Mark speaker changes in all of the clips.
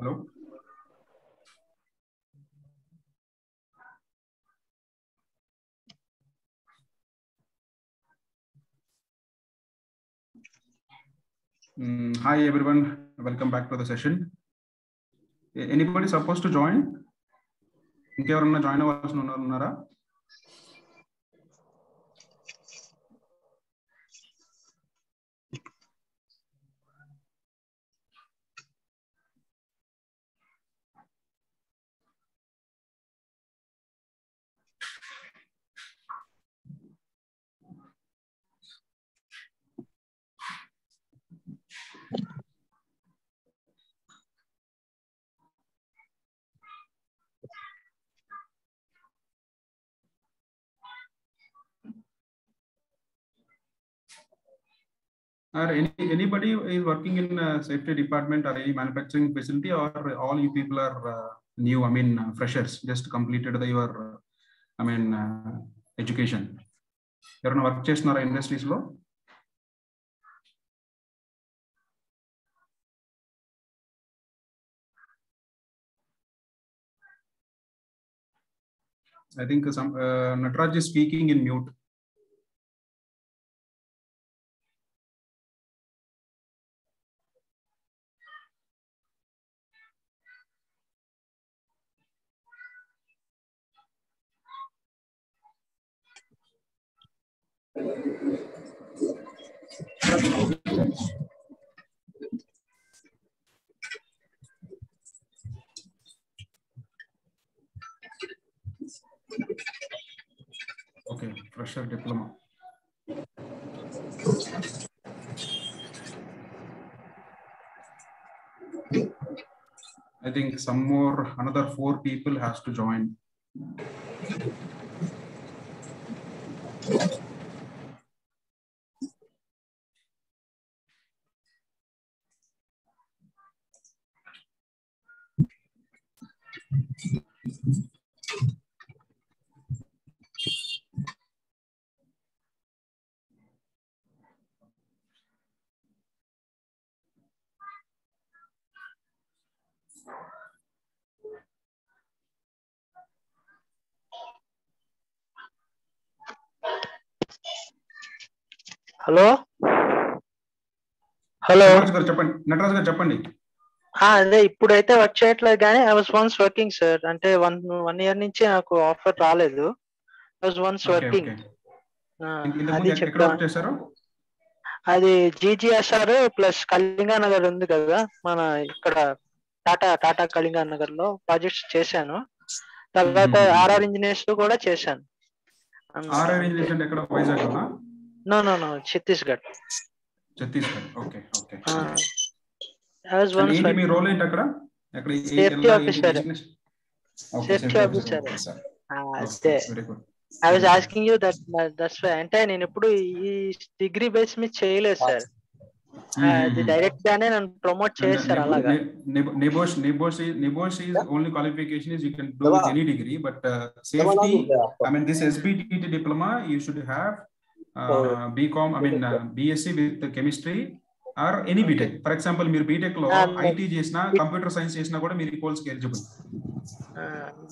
Speaker 1: Hello. Hi everyone, welcome back to the session. Anybody supposed to join? ఇంకెవరన్నా join అవ్వాల్సిన ఉన్నారా? Or anybody is working in safety department or any manufacturing facility, or all you people are new? I mean, freshers, just completed your education. ఎవరైనా work చేస్తున్నారా industries లో? I think some Nataraj is speaking in mute. Okay, fresher diploma. I think another 4 people has to join.
Speaker 2: Hello hello
Speaker 1: Nataraj గారు చెప్పండి.
Speaker 2: అదే ఇప్పుడైతే work చేయట్లేదు, కానీ I was once working sir. అంటే వన్ ఇయర్ నుంచి నాకు ఆఫర్ రాలేదు. I was once working. అది చెప్తాను. అది జీజీఎస్ఆర్ ప్లస్ కళింగా నగర్ ఉంది కదా, మన ఇక్కడ టాటా కళింగా నగర్ లో ప్రాజెక్ట్స్ చేశాను. తర్వాత ఆర్ఆర్ ఇంజనీర్స్ కూడా చేశాను. No Chhattisgarh.
Speaker 1: Okay okay.
Speaker 2: I was once
Speaker 1: మీ రోల్ ఏంటి అక్కడ?
Speaker 2: Safety officer. Safety officer. I was asking you that's why. అంటే నేను ఎప్పుడు ఈ డిగ్రీ బేస్ మీద చేయలేదు సార్. అది డైరెక్ట్ గానే నన్ను ప్రమోట్ చేశారు అలాగా.
Speaker 1: Nebosh is only qualification is you can do with any degree, but safety, I mean this Sbtet diploma you should have BCom, I mean BSc with chemistry or any BTech. For example, మీరు BTech లో IT చేసినా, computer science చేసినా కూడా మీరు ఈ course కి eligible.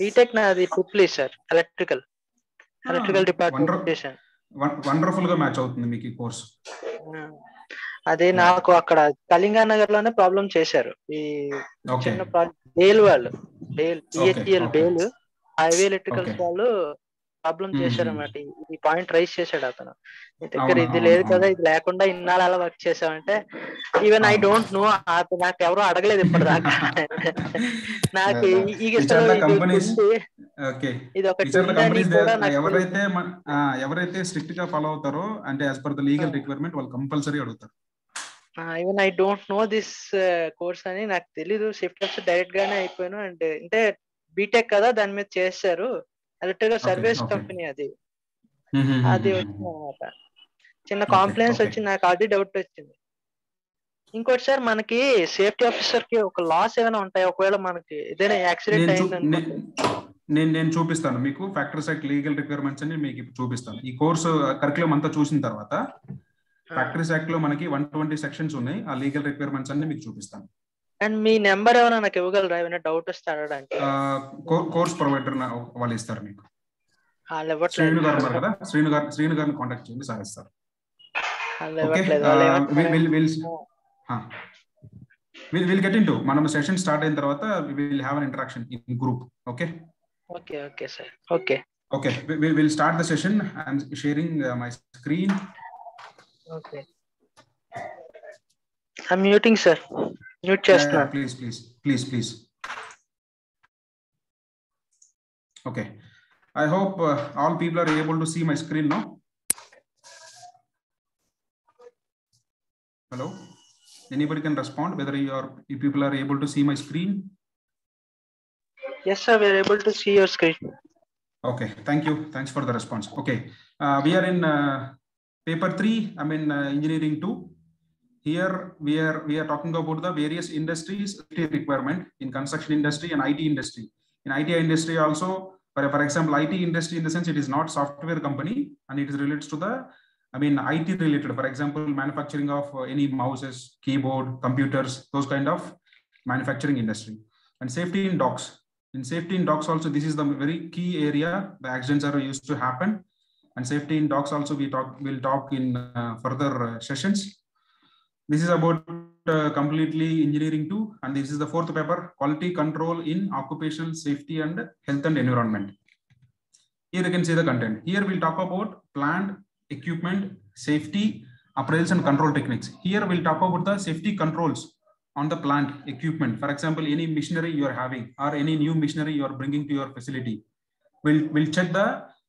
Speaker 2: BTech నాది triple sir, electrical department చేశాను.
Speaker 1: వండర్ఫుల్ గా మ్యాచ్ అవుతుంది మీకు ఈ కోర్స్.
Speaker 2: అదే నాకు అక్కడ కళింగా నగర్ లోనే ప్రాబ్లం చేశారు. ఈ చిన్న బేల్ వాళ్ళు, BHEL బేల్ హైవే ఎలక్ట్రికల్స్ వాళ్ళు ప్రాబ్లం చేశారు అన్నమాట. ఈ పాయింట్ రైజ్ చేశాడు అతను. మీ దగ్గర ఇది లేదు కదా, ఇది లేకుండా ఇన్నాళ్ళు అలా వర్క్ చేసావంటే, ఈవెన్ ఐ డోంట్ నో, నాకు ఎవరు అడగలేదు ఇప్పటిదాకా. నాకు ఇది ఒకటి
Speaker 1: ఎవరైతే స్ట్రిక్ట్ గా ఫాలో అవుతారో, అంటే as per the legal requirement వాళ్ళు కంపల్సరీ అడుగుతారు.
Speaker 2: Even I don't know this course అని నాకు తెలీదు. సేఫ్టీ ఆఫీసర్ డైరెక్ట్ గానే అయిపోయాను. అండ్ అంటే బీటెక్ కదా, దాని మీద చేశారు. ఎలక్ట్రికల్ సర్వీస్ కంపెనీ అది వచ్చిందన్నమాట. చిన్న కాంప్లైన్స్ వచ్చి నాకు అది డౌట్ వచ్చింది. ఇంకోటి సార్, మనకి సేఫ్టీ ఆఫీసర్ కి ఒక లాస్ ఏమైనా ఉంటాయి ఒకవేళ మనకి ఏదైనా యాక్సిడెంట్ అయింది?
Speaker 1: నేను చూపిస్తాను మీకు. ఫ్యాక్టరీస్ యాక్ట్ లీగల్ రిక్వైర్మెంట్స్ అని మీకు చూపిస్తాను. ఈ కోర్సు కరికులం అంతా చూసిన తర్వాత ఫ్యాక్టరీస్ యాక్ట్ లో మనకి 120 సెక్షన్స్ ఉన్నాయి. ఆ లీగల్ రిక్వైర్మెంట్స్ అన్ని మీకు చూపిస్తాను.
Speaker 2: అండ్ మీ నెంబర్ ఏమైనా నాకు ఇవ్వగలరా, ఏమైనా డౌట్ వస్తే అడగడానికి?
Speaker 1: కోర్స్ ప్రొవైడర్ వాళ్ళు ఇస్తారు మీకు.
Speaker 2: వాళ్ళు ఇవ్వట్లేదు.
Speaker 1: శ్రీను గారు ఉన్నారు కదా, శ్రీను గారిని కాంటాక్ట్ చేయండి, సార్ ఇస్తారు.
Speaker 2: వాళ్ళు ఇవ్వట్లేదు. వాళ్ళు
Speaker 1: we'll get into మనం సెషన్ స్టార్ట్ అయిన తర్వాత we will have an interaction in group. Okay
Speaker 2: sir. Okay
Speaker 1: we'll start the session. I'm sharing my screen.
Speaker 2: Okay, I'm muting sir. Mute చేస్తున్నా.
Speaker 1: Please. Okay, I hope all people are able to see my screen now. Hello, anybody can respond whether you people are able to see my screen.
Speaker 2: Yes sir, we are able to see your screen.
Speaker 1: Okay, thank you, thanks for the response. Okay, we are in paper 3, I mean engineering 2. Here we are talking about the various industries requirement in construction industry and IT industry. In IT industry also, for example, IT industry in the sense it is not software company and it is related to the, I mean IT related, for example manufacturing of any mouses, keyboard, computers, those kind of manufacturing industry. And safety in docks. In safety in docks also, this is the very key area the accidents are used to happen. And safety in docks also we'll talk in further sessions. This is about completely engineering 2, and this is the 4th paper, quality control in occupational safety and health and environment. Here you can see the content. Here we'll talk about plant, equipment, safety, appraisals and control techniques. Here we'll talk about the safety controls on the plant, equipment. For example, any machinery you are having or any new machinery you are bringing to your facility. We'll check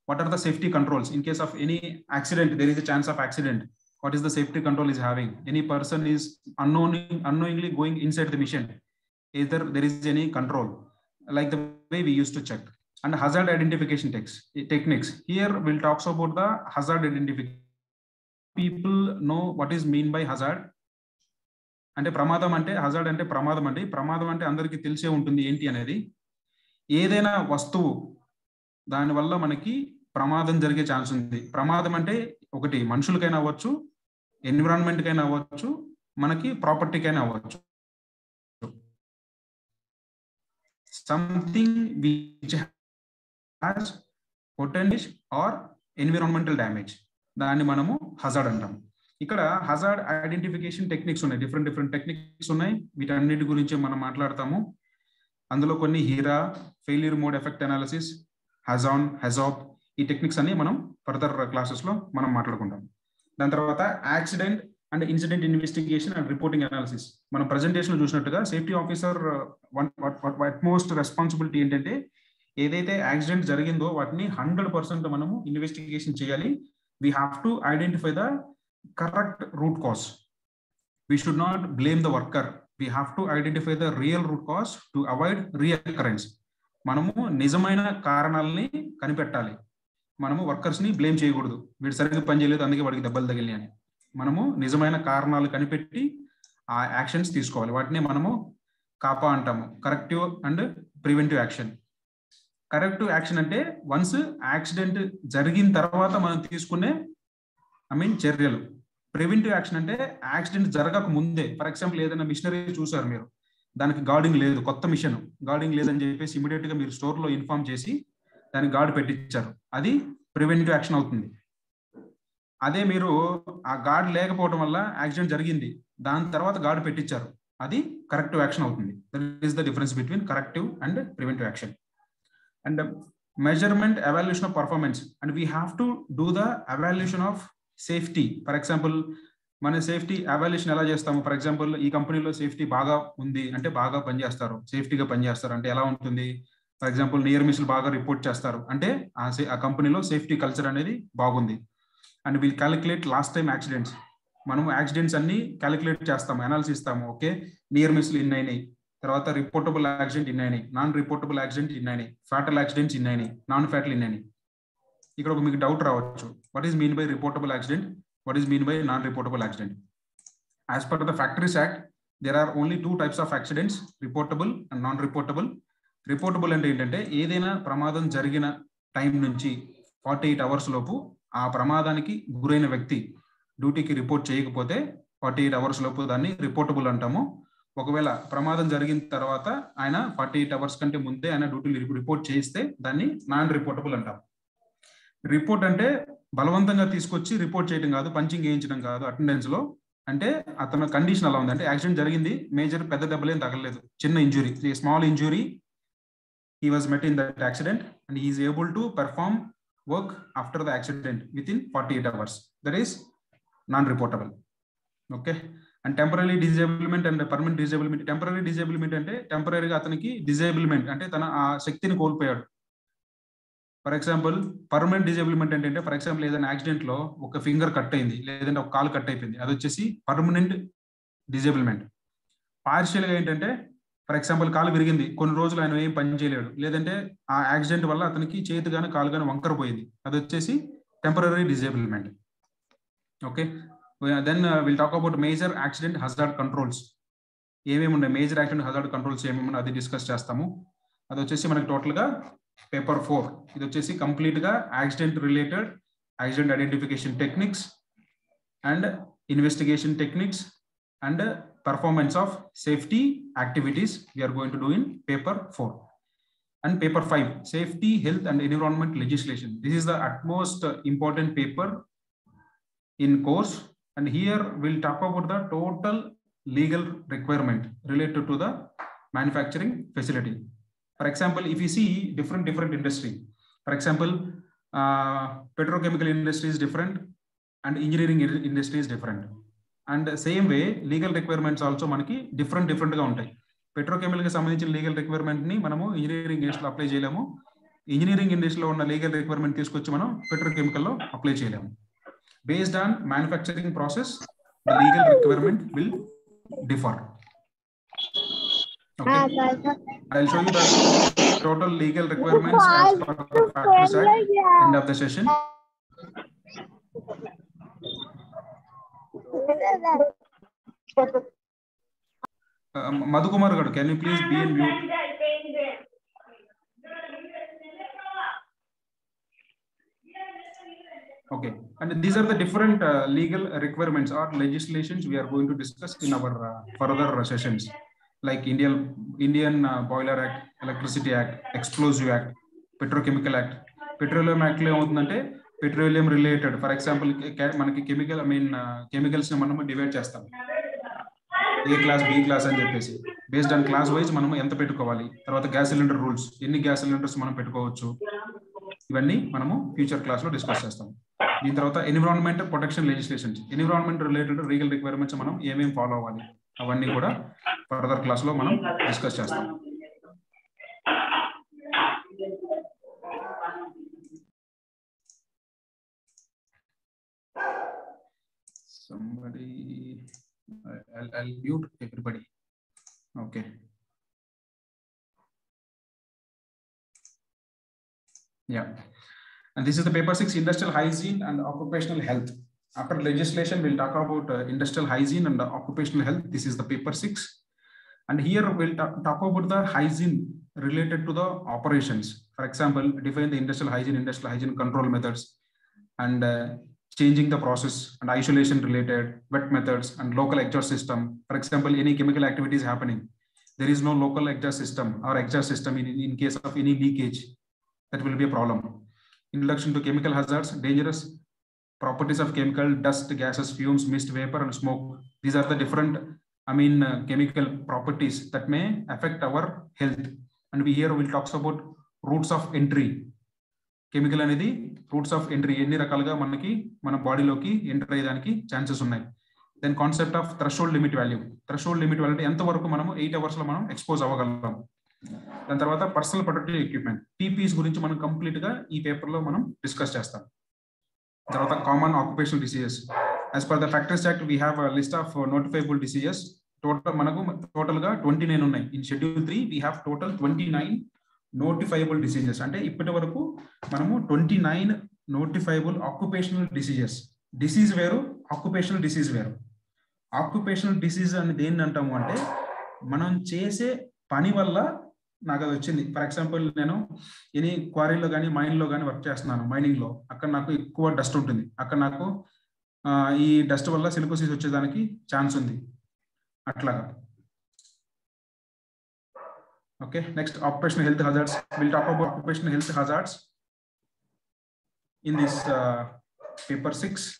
Speaker 1: what are the safety controls in case of any accident. There is a chance of accident. What is the safety control is having? Any person is unknowingly going inside the machine, either there is any control, like the way we used to check. And hazard identification techniques. Here we'll talk about the hazard identification. People know what is mean by hazard. అంటే ప్రమాదం అంటే hazard అంటే ప్రమాదం అండి. ప్రమాదం అంటే అందరికీ తెలిసే ఉంటుంది ఏంటి అనేది. ఏదైనా వస్తువు దానివల్ల మనకి ప్రమాదం జరిగే ఛాన్స్ ఉంది. ప్రమాదం అంటే ఒకటి మనుషులకైనా అవ్వచ్చు, ఎన్విరాన్మెంట్ కైనా అవ్వచ్చు, మనకి ప్రాపర్టీకైనా అవ్వచ్చు. Something which has potential or environmental damage, దాన్ని మనము హజార్డ్ అంటాం. ఇక్కడ హజార్డ్ ఐడెంటిఫికేషన్ టెక్నిక్స్ ఉన్నాయి, డిఫరెంట్ టెక్నిక్స్ ఉన్నాయి. వీటన్నిటి గురించి మనం మాట్లాడతాము. అందులో కొన్ని HIRA, failure mode effect analysis, HAZAN, HAZOP, ఈ టెక్నిక్స్ అన్ని మనం ఫర్దర్ క్లాసెస్ లో మనం మాట్లాడుకుంటాం. దాని తర్వాత accident and incident investigation and reporting analysis. మనం ప్రెజెంటేషన్ లో చూసినట్టుగా సేఫ్టీ ఆఫీసర్ మోస్ట్ రెస్పాన్సిబిలిటీ ఏంటంటే ఏదైతే యాక్సిడెంట్ జరిగిందో వాటిని 100% మనము ఇన్వెస్టిగేషన్ చేయాలి. We have to identify the correct root cause. We should not blame the worker. We have to identify the real root cause to avoid reoccurrence. మనము నిజమైన కారణాలని కనిపెట్టాలి. మనము వర్కర్స్ ని బ్లేమ్ చేయకూడదు, వీడు సరిగ్గా పని చేయలేదు అందుకే వాడికి దెబ్బలు తగిలి అని. మనము నిజమైన కారణాలు కనిపెట్టి ఆ యాక్షన్స్ తీసుకోవాలి. వాటిని మనము కాపా అంటాము, corrective and preventive action. Corrective action అంటే వన్స్ యాక్సిడెంట్ జరిగిన తర్వాత మనం తీసుకునే చర్యలు. ప్రివెంటివ్ యాక్షన్ అంటే యాక్సిడెంట్ జరగక ముందే. ఫర్ ఎగ్జాంపుల్ ఏదైనా మిషనరీ చూసారు మీరు, దానికి గార్డింగ్ లేదు, కొత్త మిషన్ గార్డింగ్ లేదని చెప్పేసి ఇమీడియట్ గా మీరు స్టోర్ లో ఇన్ఫార్మ్ చేసి దానికి గార్డ్ పెట్టించారు, అది ప్రివెంటివ్ యాక్షన్ అవుతుంది. అదే మీరు ఆ గార్డ్ లేకపోవడం వల్ల యాక్సిడెంట్ జరిగింది, దాని తర్వాత గార్డ్ పెట్టించారు, అది కరెక్టివ్ యాక్షన్ అవుతుంది. That is the difference between corrective and preventive action. And measurement, evaluation of performance. And we have to do the evaluation of safety. For example మన సేఫ్టీ ఎవాల్యుయేషన్ ఎలా చేస్తాము? For example ఈ కంపెనీలో safety బాగా ఉంది అంటే బాగా పనిచేస్తారు, సేఫ్టీగా పనిచేస్తారు అంటే ఎలా ఉంటుంది? ఫర్ ఎగ్జాంపుల్ నియర్ మిస్లు బాగా రిపోర్ట్ చేస్తారు అంటే ఆ కంపెనీలో సేఫ్టీ కల్చర్ అనేది బాగుంది. And we'll calculate last time accidents. మనం యాక్సిడెంట్స్ అన్ని క్యాలిక్యులేట్ చేస్తాము, అనాలిసిస్ ఇస్తాము. ఓకే, నియర్ మిస్లు ఇన్ని అయినాయి, తర్వాత రిపోర్టబుల్ యాక్సిడెంట్ ఇన్ని అయినాయి, నాన్ రిపోర్టబుల్ యాక్సిడెంట్ ఇన్ని అయినాయి, ఫ్యాటల్ యాక్సిడెంట్స్ ఇన్ని అయినాయి, నాన్ ఫ్యాటల్ ఇన్ని అయినాయి. ఇక్కడ మీకు డౌట్ రావచ్చు, what is mean by reportable accident, what is mean by non-reportable accident? As per the Factories Act, there are only 2 types of accidents, reportable and non-reportable. Reportable అంటే ఏంటంటే ఏదైనా ప్రమాదం జరిగిన టైం నుంచి 48 hours లోపు ఆ ప్రమాదానికి గురైన వ్యక్తి డ్యూటీకి రిపోర్ట్ చేయకపోతే 48 hours లోపు దాన్ని రిపోర్టబుల్ అంటాము. ఒకవేళ ప్రమాదం జరిగిన తర్వాత ఆయన 48 hours కంటే ముందే ఆయన డ్యూటీలు రిపోర్ట్ చేస్తే దాన్ని నాన్ రిపోర్టబుల్ అంటాం. రిపోర్ట్ అంటే బలవంతంగా తీసుకొచ్చి రిపోర్ట్ చేయడం కాదు, పంచింగ్ వేయించడం కాదు అటెండెన్స్ లో. అంటే అతను కండిషన్ అలా ఉంది, అంటే యాక్సిడెంట్ జరిగింది, మేజర్ పెద్ద దెబ్బలేం తగలలేదు, చిన్న injury, small injury, he was met in that accident and he is able to perform work after the accident within 48 hours. That is non-reportable. Okay. And temporary disablement and permanent disablement. Temporary disablement ante temporary ga ataniki disablement ante tana aa shaktini kolpoyadu. For example, permanent disablement ante for example ఏదైనా accident లో ఒక finger cut అయింది, లేదంటే ఒక కాలు cut అయిపోయింది, అది వచ్చేసి పర్మనెంట్ డిజేబుల్మెంట్. పార్షియల్ గా ఏంటంటే ఫర్ ఎగ్జాంపుల్ కాలు విరిగింది, కొన్ని రోజులు ఆయన ఏం పని చేయలేడు, లేదంటే ఆ యాక్సిడెంట్ వల్ల అతనికి చేతి గాని కాలు గాని వంకర పోయింది, అది వచ్చేసి temporary disablement. Okay. Then will talk about major accident hazard controls. ఏమేమి ఉన్నాయి మేజర్ యాక్సిడెంట్ హజార్డ్ కంట్రోల్స్ ఏమేమి అది డిస్కస్ చేస్తాము. అది వచ్చేసి మనకి టోటల్ గా పేపర్ 4. ఇది వచ్చేసి కంప్లీట్ గా accident related accident identification techniques and investigation techniques and performance of safety activities we are going to do in paper 4. And paper 5, safety, health and environment legislation. This is the utmost important paper in course, and here we'll talk about the total legal requirement related to the manufacturing facility. For example, if you see different industry, for example, petrochemical industry is different and engineering industry is different. And same way legal requirements also మనకి different గా ఉంటాయి. Petrochemical కి సంబంధించిన legal requirement ని మనము engineering ఇండస్ట్రీలో apply చేయలేము, engineering ఇండస్ట్రీలో ఉన్న లీగల్ రిక్వైర్మెంట్ తీసుకొచ్చి మనం పెట్రోకెమికల్ లో అప్లై చేయలేము. Based on manufacturing process the legal requirement will differ. Okay, I'll show you the total legal requirements as per the Factories Act end of the session. Madhukumar garu, can you please be in mute? Okay, and these are the different legal requirements or legislations we are going to discuss in our further sessions, like Indian Boiler Act, Electricity Act, Explosive Act, Petrochemical Act. Petroleum Act lo emutundante petroleum related, for example మనకి chemical chemicals ని మనం divide చేస్తాం, ఏ class B class అని చెప్పేసి. Based on class wise మనం ఎంత పెట్టుకోవాలి, తర్వాత గ్యాస్ సిలిండర్ రూల్స్, ఎన్ని గ్యాస్ సిలిండర్స్ మనం పెట్టుకోవచ్చు, ఇవన్నీ మనము ఫ్యూచర్ క్లాస్ లో డిస్కస్ చేస్తాం. దీని తర్వాత environment protection legislations, environment related legal requirements మనం ఏమేమి ఫాలో అవ్వాలి, అవన్నీ కూడా ఫర్దర్ క్లాస్ లో మనం డిస్కస్ చేస్తాం. Somebody, I'll mute everybody. Okay. Yeah. And this is the paper 6, industrial hygiene and occupational health. After legislation, we'll talk about industrial hygiene and occupational health. This is the paper 6. And here we'll talk about the hygiene related to the operations. For example, define the industrial hygiene control methods, and changing the process and isolation related, wet methods and local exhaust system. For example, any chemical activity is happening, there is no local exhaust system or exhaust system in case of any leakage, that will be a problem. Introduction to chemical hazards, dangerous properties of chemical, dust, gases, fumes, mist, vapor and smoke. These are the different chemical properties that may affect our health. And we here will talk about routes of entry. Chemical అనేది routes of entry, ఎన్ని రకాలుగా మనకి మన బాడీలోకి enter అయ్యేదానికి chances ఉన్నాయి. Then concept of threshold limit value. Threshold limit value అంటే ఎంతవరకు మనము 8 hours లో మనం ఎక్స్పోజ్ అవ్వగలం. దాని తర్వాత పర్సనల్ ప్రొటెక్టివ్ ఎక్విప్మెంట్, పీపీస్ గురించి మనం కంప్లీట్ గా ఈ పేపర్ లో మనం డిస్కస్ చేస్తాం. తర్వాత common occupational diseases. As per the factories act we have list of notifiable diseases. Total గా 29 ఉన్నాయి. In schedule 3 we have total 29 notifiable diseases. అంటే ఇప్పటి వరకు మనము 29 నోటిఫైబుల్ ఆక్యుపేషనల్ డిసీజెస్. డిసీజ్ వేరు, ఆక్యుపేషనల్ డిసీజ్ వేరు. ఆక్యుపేషనల్ డిసీజ్ అని దేన్ని అంటాము అంటే మనం చేసే పని వల్ల నాకు అది వచ్చింది. ఫర్ ఎగ్జాంపుల్ నేను ఎనీ క్వారీలో కానీ మైన్లో కానీ వర్క్ చేస్తున్నాను, మైనింగ్ లో, అక్కడ నాకు ఎక్కువ డస్ట్ ఉంటుంది, అక్కడ నాకు ఈ డస్ట్ వల్ల సిలికోసిస్ వచ్చేదానికి ఛాన్స్ ఉంది. అట్లాగా Okay, next occupational health hazards. We'll talk about occupational health hazards in this paper 6.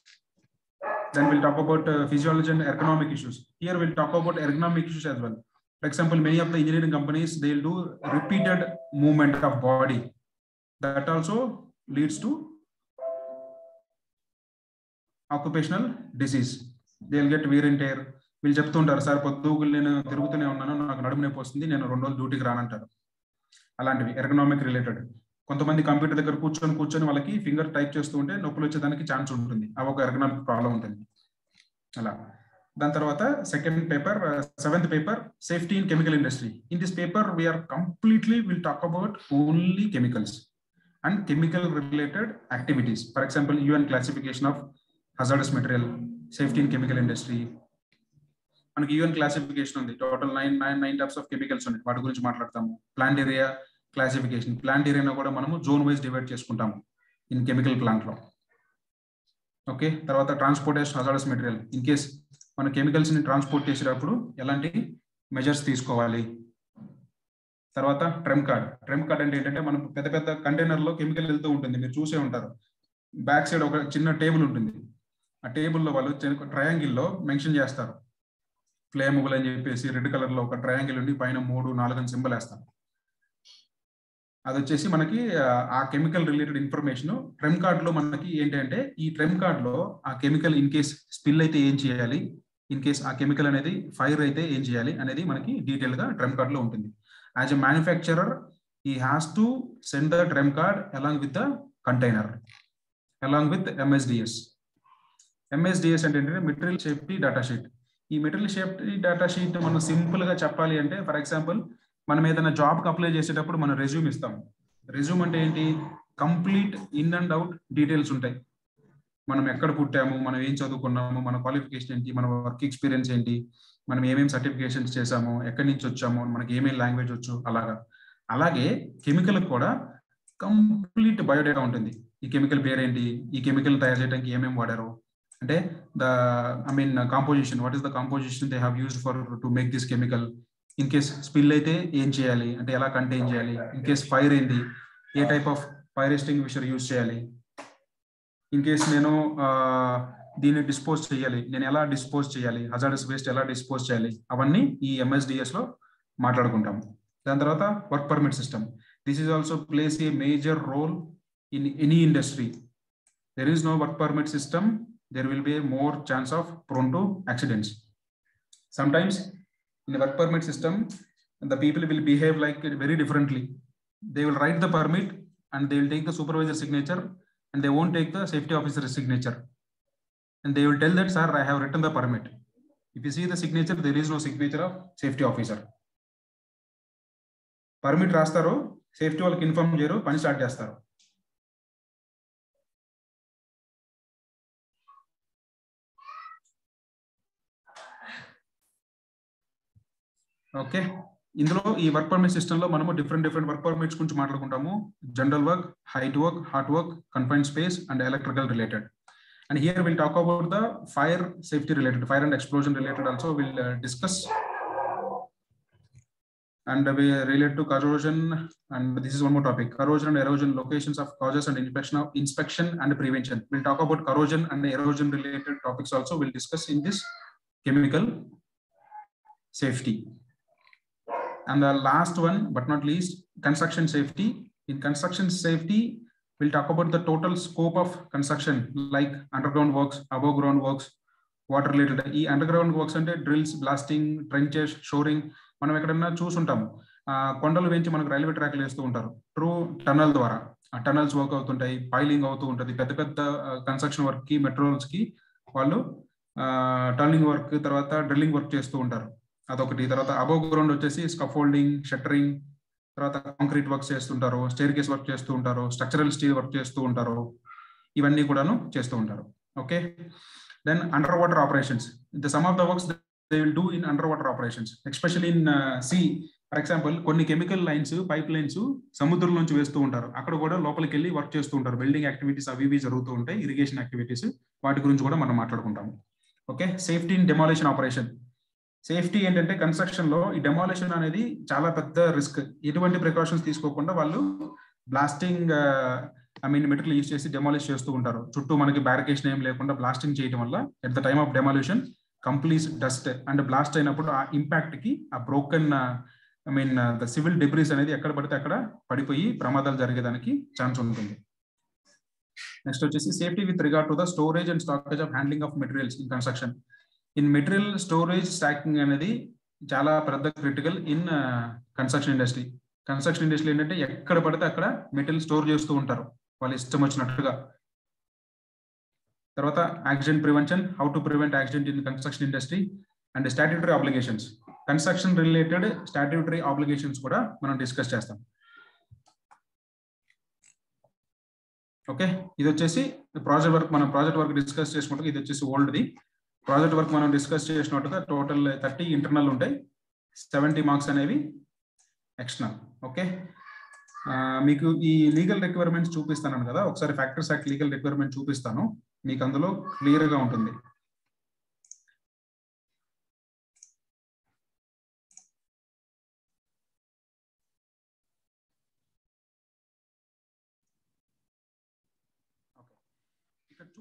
Speaker 1: Then we'll talk about physiology and ergonomic issues. Here we'll talk about ergonomic issues as well. For example, many of the engineering companies, they'll do repeated movement of body. That also leads to occupational disease. They'll get wear and tear. వీళ్ళు చెప్తుంటారు, sir పొద్దుగులు నేను తిరుగుతూనే ఉన్నాను, నాకు నడుము నొప్పి వస్తుంది, నేను 2 రోజులు డ్యూటీకి రానంటారు. అలాంటివి ఎర్గనామిక్ రిలేటెడ్. కొంతమంది కంప్యూటర్ దగ్గర కూర్చొని వాళ్ళకి ఫింగర్ టైప్ చేస్తూ ఉంటే నొప్పులు వచ్చేదానికి ఛాన్స్ ఉంటుంది. అవి ఒక ఎర్గనామిక్ ప్రాబ్లం ఉంటుంది. అలా దాని తర్వాత second paper 7th paper safety in chemical industry. In this paper we're completely will talk about only chemicals and chemical related activities. For example UN classification of hazardous material, safety in chemical industry. మనకి UN classification ఉంది, total 9 types of chemicals ఉన్నాయి, వాటి గురించి మాట్లాడతాము. Plant area classification, plant ఏరియాను కూడా మనము zone wise divide చేసుకుంటాము ఇన్ కెమికల్ ప్లాంట్ లో. ఓకే, తర్వాత transportation hazardous material, in case మన కెమికల్స్ ని ట్రాన్స్పోర్ట్ చేసేటప్పుడు ఎలాంటి మెజర్స్ తీసుకోవాలి. తర్వాత ట్రెమ్ కార్డ్ అంటే ఏంటంటే మనం పెద్ద పెద్ద కంటైనర్ లో కెమికల్ వెళ్తూ ఉంటుంది, మీరు చూసే ఉంటారు. బ్యాక్ సైడ్ ఒక చిన్న టేబుల్ ఉంటుంది, ఆ టేబుల్లో వాళ్ళు ట్రయాంగిల్ లో మెన్షన్ చేస్తారు, ఫ్లేమబుల్ అని చెప్పేసి రెడ్ కలర్ లో ఒక ట్రయాంగిల్ ఉండి పైన 3, 4 సింబల్ వేస్తారు. అది వచ్చేసి మనకి ఆ కెమికల్ రిలేటెడ్ ఇన్ఫర్మేషన్. ట్రెమ్ కార్డ్ లో మనకి ఏంటంటే, ఈ ట్రెమ్ కార్డ్ లో ఆ కెమికల్ ఇన్ కేస్ స్పిల్ అయితే ఏం చేయాలి, ఇన్ కేస్ ఆ కెమికల్ అనేది ఫైర్ అయితే ఏం చేయాలి అనేది మనకి డీటెయిల్ గా ట్రెమ్ కార్డ్ లో ఉంటుంది. As a manufacturer he has to send the trem card along with the container, along with MSDS. MSDS అంటే ఏంటంటే మెటీరియల్ సేఫ్టీ డేటా షీట్. ఈ మెటీరియల్ సేఫ్టీ డేటా షీట్ మనం సింపుల్ గా చెప్పాలి అంటే, ఫర్ ఎగ్జాంపుల్ మనం ఏదైనా జాబ్ కి అప్లై చేసేటప్పుడు మనం రెజ్యూమ్ ఇస్తాం. రెజ్యూమ్ అంటే ఏంటి, complete in and out details ఉంటాయి. మనం ఎక్కడ పుట్టాము, మనం ఏం చదువుకున్నాము, మన క్వాలిఫికేషన్ ఏంటి, మన వర్క్ ఎక్స్పీరియన్స్ ఏంటి, మనం ఏమేమి సర్టిఫికేషన్స్ చేసాము, ఎక్కడి నుంచి వచ్చాము, మనకి ఏమేమి లాంగ్వేజ్ వచ్చు, అలాగే కెమికల్ కూడా కంప్లీట్ బయోడేటా ఉంటుంది. ఈ కెమికల్ పేరేంటి, ఈ కెమికల్ తయారు చేయడానికి ఏమేమి వాడారు, అంటే composition, what is the composition they have used for to make this chemical. In case spill అయితే ఏం చేయాలి, అంటే ఎలా కంటైన్ చేయాలి. ఇన్ కేస్ ఫైర్ ఏంటి, ఏ type of fire extinguisher use చేయాలి. ఇన్ కేస్ నేను దీన్ని డిస్పోజ్ చేయాలి, నేను ఎలా డిస్పోజ్ చేయాలి, హజార్డస్ వేస్ట్ ఎలా డిస్పోజ్ చేయాలి, అవన్నీ ఈ MSDS లో మాట్లాడుకుంటాం. దాని తర్వాత work permit system. This is also plays a major role in any industry. There is no work permit system, there will be more chance of prone to accidents. Sometimes in the work permit system, the people will behave like very differently. They will write the permit and they will take the supervisor signature and they won't take the safety officer's signature. And they will tell that, sir, I have written the permit. If you see the signature, there is no signature of safety officer. Permit రాస్తారు, safety వాళ్ళకి inform చేయరు, పని start చేస్తారు. Okay, ఇందులో ఈ work permit system లో మనము different work permits గురించి మాట్లాడుకుంటాము. General work, height work, heart work, confined space and electrical related. And here will talk about the fire safety related, fire and explosion related also will discuss. And we relate to corrosion, and this is one more topic, corrosion and erosion, locations of causes and inspection and prevention. We'll talk about corrosion and erosion related topics also we'll discuss in this chemical safety. And the last one but not least, construction safety. In construction safety, we'll talk about the total scope of construction, like underground works, above ground works, water related. ఈ underground works అంటే drills, blasting, trenches, shoring. మనం ఎక్కడన్నా చూసుంటాము, కొండలు వేయించి మనకు railway ట్రాక్లు వేస్తూ ఉంటారు త్రూ టనల్ ద్వారా. ఆ టనల్స్ వర్క్ అవుతుంటాయి, పైలింగ్ అవుతూ ఉంటుంది. పెద్ద పెద్ద కన్స్ట్రక్షన్ వర్క్ కి, మెట్రోల్స్ కి వాళ్ళు టర్నింగ్ వర్క్, తర్వాత డ్రిల్లింగ్ వర్క్ చేస్తూ ఉంటారు. అదొకటి. తర్వాత అబోవ్ గ్రౌండ్ వచ్చేసి స్కఫోల్డింగ్, షట్టరింగ్, తర్వాత కాంక్రీట్ వర్క్స్ చేస్తుంటారు, స్టైర్ కేస్ వర్క్ చేస్తూ ఉంటారు, స్ట్రక్చరల్ స్టీల్ వర్క్ చేస్తూ ఉంటారు. ఇవన్నీ కూడాను చేస్తూ ఉంటారు. Okay, then under water operations. The some of the works they will do in underwater operations, especially in sea. For example, కొన్ని కెమికల్ లైన్స్, పైప్ లైన్స్ సముద్రం నుంచి వేస్తూ ఉంటారు. అక్కడ కూడా లోపలికి వెళ్ళి వర్క్ చేస్తూ ఉంటారు. వెల్డింగ్ యాక్టివిటీస్ అవి ఇవి జరుగుతూ ఉంటాయి, ఇరిగేషన్ యాక్టివిటీస్, వాటి గురించి కూడా మనం మాట్లాడుకుంటాము. Okay, safety in demolition operation. Safety ఏంటంటే కన్స్ట్రక్షన్ లో ఈ డెమాలిషన్ అనేది చాలా పెద్ద రిస్క్. ఎటువంటి ప్రికాషన్స్ తీసుకోకుండా వాళ్ళు బ్లాస్టింగ్ మెటీరియల్ యూజ్ చేసి డెమాలిష్ చేస్తూ ఉంటారు. చుట్టూ మనకి బ్యారికేషన్ ఏం లేకుండా బ్లాస్టింగ్ చేయడం వల్ల at the time of demolition complete dust and blast అయినప్పుడు ఆ ఇంపాక్ట్ కి ఆ బ్రోకెన్ ద సివిల్ డెబ్రీస్ అనేది ఎక్కడ పడితే అక్కడ పడిపోయి ప్రమాదాలు జరిగేదానికి ఛాన్స్ ఉంటుంది. నెక్స్ట్ వచ్చేసి safety with regard to the storage and stackage of handling of materials in construction. In material storage stacking అనేది చాలా పెద్ద critical in construction industry. Construction industry ఏంటంటే ఎక్కడ పడితే అక్కడ మెటీరియల్ స్టోర్ చేస్తూ ఉంటారు వాళ్ళు ఇష్టం వచ్చినట్టుగా. తర్వాత accident prevention, how to prevent accident in construction industry and statutory obligations. Construction related statutory obligations కూడా మనం డిస్కస్ చేస్తాం. ఓకే, ఇది వచ్చేసి ప్రాజెక్ట్ వర్క్. మనం ప్రాజెక్ట్ వర్క్ డిస్కస్ చేసుకుంటే ఇది వచ్చేసి ఓల్డ్ది. ప్రాజెక్ట్ వర్క్ మనం డిస్కస్ చేసినట్టుగా టోటల్ 30 ఇంటర్నల్ ఉంటాయి, 70 మార్క్స్ అనేవి ఎక్స్టర్నల్. ఓకే, మీకు ఈ లీగల్ రిక్వైర్మెంట్స్ చూపిస్తాను కదా, ఒకసారి ఫ్యాక్టరీస్ యాక్ట్ లీగల్ రిక్వైర్మెంట్ చూపిస్తాను, మీకు అందులో క్లియర్ గా ఉంటుంది.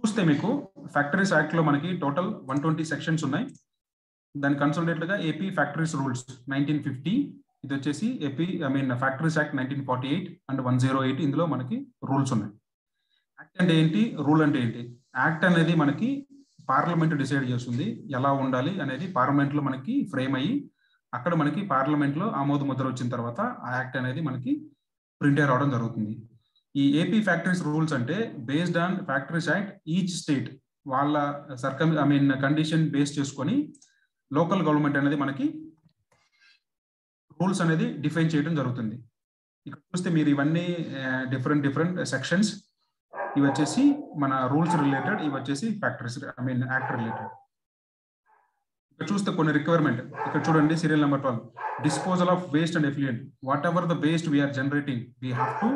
Speaker 1: చూస్తే మీకు ఫ్యాక్టరీస్ యాక్ట్ లో మనకి టోటల్ 120 సెక్షన్స్ ఉన్నాయి. దాని కన్సల్టేట్ గా ఏపీ ఫ్యాక్టరీస్ రూల్స్ 1950, ఇది వచ్చేసి ఏపీ ఫ్యాక్టరీస్ యాక్ట్ 1948 అండ్ 108. ఇందులో మనకి రూల్స్ ఉన్నాయి. యాక్ట్ అంటే ఏంటి, రూల్ అంటే ఏంటి? యాక్ట్ అనేది మనకి పార్లమెంట్ డిసైడ్ చేస్తుంది ఎలా ఉండాలి అనేది. పార్లమెంట్ లో మనకి ఫ్రేమ్ అయ్యి అక్కడ మనకి పార్లమెంట్ లో ఆమోద ముద్ర వచ్చిన తర్వాత ఆ యాక్ట్ అనేది మనకి ప్రింట్ రావడం జరుగుతుంది. ఈ ఏపీ ఫ్యాక్టరీస్ రూల్స్ అంటే based on factories act, each state వాళ్ళ కండిషన్ బేస్ చేసుకొని లోకల్ గవర్నమెంట్ అనేది మనకి రూల్స్ అనేది డిఫైన్ చేయడం జరుగుతుంది. ఇక్కడ చూస్తే మీరు ఇవన్నీ డిఫరెంట్ సెక్షన్స్, ఇవి వచ్చేసి మన రూల్స్ రిలేటెడ్, ఇవి వచ్చేసి ఫ్యాక్టరీస్ యాక్ట్ రిలేటెడ్. ఇక్కడ చూస్తే కొన్ని రిక్వైర్మెంట్, ఇక్కడ చూడండి serial number 12, disposal of waste and effluent. Whatever the waste we're generating we have to